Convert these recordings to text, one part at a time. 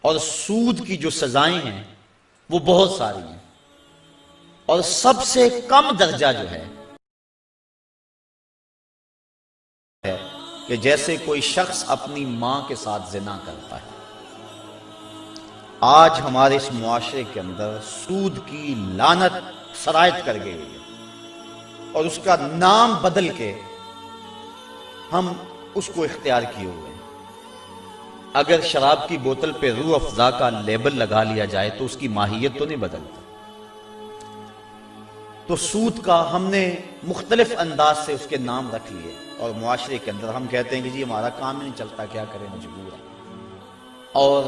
اور سود کی جو سزائیں ہیں وہ بہت ساری ہیں، اور سب سے کم درجہ جو ہے کہ جیسے کوئی شخص اپنی ماں کے ساتھ زنا کرتا ہے۔ آج ہمارے اس معاشرے کے اندر سود کی لعنت سرایت کر گئی ہے، اور اس کا نام بدل کے ہم اس کو اختیار کیے ہوئے ہیں۔ اگر شراب کی بوتل پہ روح افزا کا لیبل لگا لیا جائے تو اس کی ماہیت تو نہیں بدلتا۔ تو سود کا ہم نے مختلف انداز سے اس کے نام رکھ لیے، اور معاشرے کے اندر ہم کہتے ہیں کہ جی ہمارا کام ہی نہیں چلتا، کیا کریں، مجبور ہے۔ اور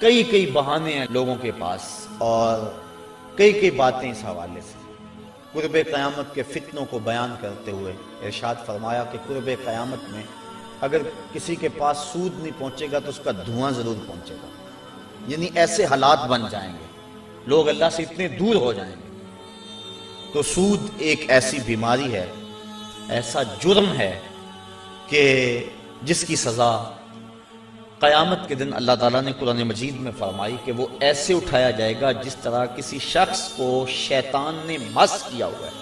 کئی بہانے ہیں لوگوں کے پاس، اور کئی باتیں اس حوالے سے۔ قرب قیامت کے فتنوں کو بیان کرتے ہوئے ارشاد فرمایا کہ قرب قیامت میں اگر کسی کے پاس سود نہیں پہنچے گا تو اس کا دھواں ضرور پہنچے گا، یعنی ایسے حالات بن جائیں گے، لوگ اللہ سے اتنے دور ہو جائیں گے۔ تو سود ایک ایسی بیماری ہے، ایسا جرم ہے کہ جس کی سزا قیامت کے دن اللہ تعالیٰ نے قرآن مجید میں فرمائی کہ وہ ایسے اٹھایا جائے گا جس طرح کسی شخص کو شیطان نے مس کیا ہوا ہے،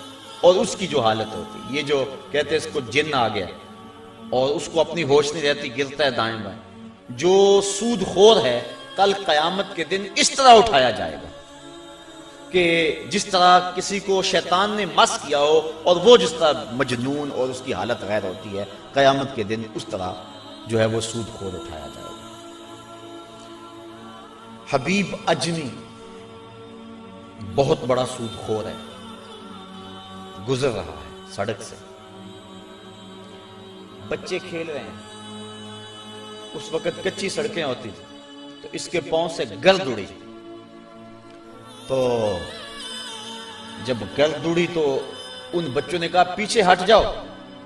اور اس کی جو حالت ہوتی ہے، یہ جو کہتے ہیں اس کو جن آ گیا اور اس کو اپنی ہوش نہیں رہتی، گرتا ہے دائیں بائیں، جو سود خور ہے کل قیامت کے دن اس طرح اٹھایا جائے گا کہ جس طرح کسی کو شیطان نے مس کیا ہو، اور وہ جس طرح مجنون اور اس کی حالت غیر ہوتی ہے، قیامت کے دن اس طرح جو ہے وہ سود خور اٹھایا جائے گا۔ حبیب اجمی بہت بڑا سود خور ہے، گزر رہا ہے سڑک سے، بچے کھیل رہے ہیں، اس وقت کچی سڑکیں ہوتی تھی، تو اس کے پاؤں سے گرد اڑی، تو جب گرد اڑی تو ان بچوں نے کہا پیچھے ہٹ جاؤ،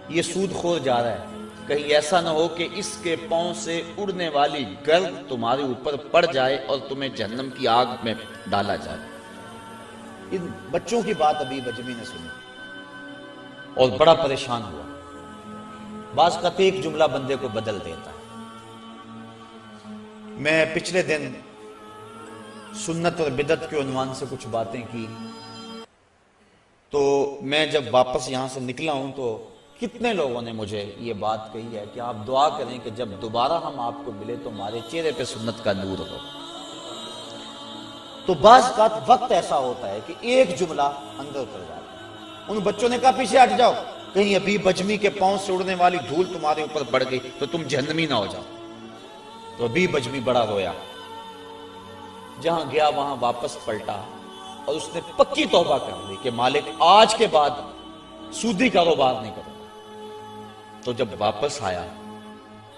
یہ سود خور جا رہا ہے، کہیں ایسا نہ ہو کہ اس کے پاؤں سے اڑنے والی گرد تمہارے اوپر پڑ جائے اور تمہیں جہنم کی آگ میں ڈالا جائے۔ ان بچوں کی بات حبیب اجمی نے سنی اور بڑا پریشان ہوا۔ بعض کا ایک جملہ بندے کو بدل دیتا ہے۔ میں پچھلے دن سنت اور بدعت کے عنوان سے کچھ باتیں کی، تو میں جب واپس یہاں سے نکلا ہوں تو کتنے لوگوں نے مجھے یہ بات کہی ہے کہ آپ دعا کریں کہ جب دوبارہ ہم آپ کو ملے تو ہمارے چہرے پہ سنت کا نور ہو۔ تو بعض کا وقت ایسا ہوتا ہے کہ ایک جملہ اندر اتر جاتا ہے۔ ان بچوں نے کہا پیچھے ہٹ جاؤ، کہیں حبیب اجمی کے پاؤں سے اڑنے والی دھول تمہارے اوپر پڑ گئی تو تم جہنمی نہ ہو جاؤ۔ تو حبیب اجمی بڑا رویا، جہاں گیا وہاں واپس پلٹا، اور اس نے پکی توبہ کر لی کہ مالک آج کے بعد سودی کاروبار نہیں کروں۔ تو جب واپس آیا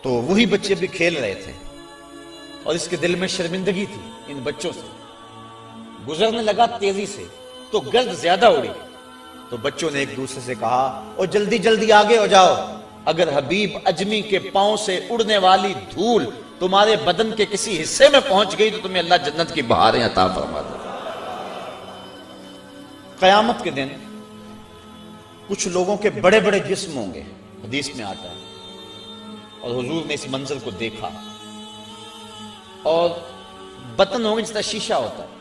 تو وہی بچے بھی کھیل رہے تھے، اور اس کے دل میں شرمندگی تھی ان بچوں سے۔ گزرنے لگا تیزی سے تو گرد زیادہ اڑی، تو بچوں نے ایک دوسرے سے کہا اور جلدی جلدی آگے ہو جاؤ، اگر حبیب اجمی کے پاؤں سے اڑنے والی دھول تمہارے بدن کے کسی حصے میں پہنچ گئی تو تمہیں اللہ جنت کی بہاریں عطا فرما دے۔ قیامت کے دن کچھ لوگوں کے بڑے بڑے جسم ہوں گے، حدیث میں آتا ہے، اور حضور نے اس منظر کو دیکھا، اور بطن ہوں گے جس طرح شیشہ ہوتا ہے،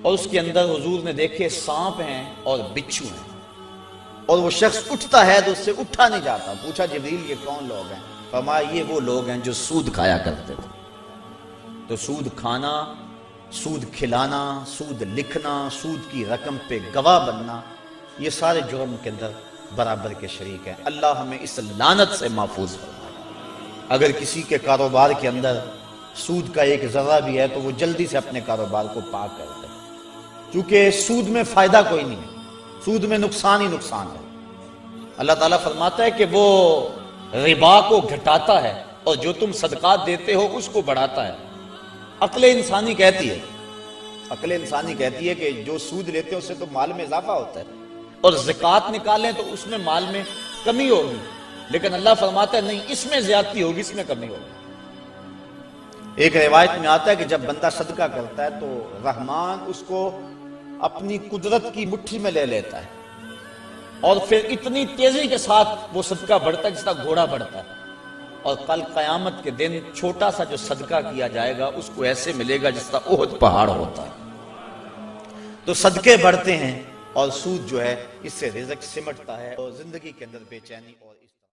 اور اس کے اندر حضور نے دیکھے سانپ ہیں اور بچھو ہیں، اور وہ شخص اٹھتا ہے تو اس سے اٹھا نہیں جاتا۔ پوچھا جبریل یہ کون لوگ ہیں؟ فرمایا یہ وہ لوگ ہیں جو سود کھایا کرتے تھے۔ تو سود کھانا، سود کھلانا، سود لکھنا، سود کی رقم پہ گواہ بننا، یہ سارے جرم کے اندر برابر کے شریک ہیں۔ اللہ ہمیں اس لعنت سے محفوظ فرمائے۔ اگر کسی کے کاروبار کے اندر سود کا ایک ذرہ بھی ہے تو وہ جلدی سے اپنے کاروبار کو پاک کر دے، کیونکہ سود میں فائدہ کوئی نہیں ہے، سود میں نقصان ہی نقصان ہے۔ اللہ تعالیٰ فرماتا ہے کہ وہ ربا کو گھٹاتا ہے اور جو تم صدقات دیتے ہو اس کو بڑھاتا ہے۔ عقل انسانی کہتی ہے کہ جو سود لیتے ہیں اس سے تو مال میں اضافہ ہوتا ہے، اور زکوٰۃ نکالیں تو اس میں مال میں کمی ہوگی، لیکن اللہ فرماتا ہے نہیں، اس میں زیادتی ہوگی، اس میں کمی ہوگی۔ ایک روایت میں آتا ہے کہ جب بندہ صدقہ کرتا ہے تو رحمان اس کو اپنی قدرت کی مٹھی میں لے لیتا ہے، اور پھر اتنی تیزی کے ساتھ وہ صدقہ بڑھتا ہے جس طرح گھوڑا بڑھتا ہے، اور کل قیامت کے دن چھوٹا سا جو صدقہ کیا جائے گا اس کو ایسے ملے گا جس کا احد پہاڑ ہوتا ہے۔ تو صدقے بڑھتے ہیں اور سود جو ہے اس سے رزق سمٹتا ہے اور زندگی کے اندر بے چینی اور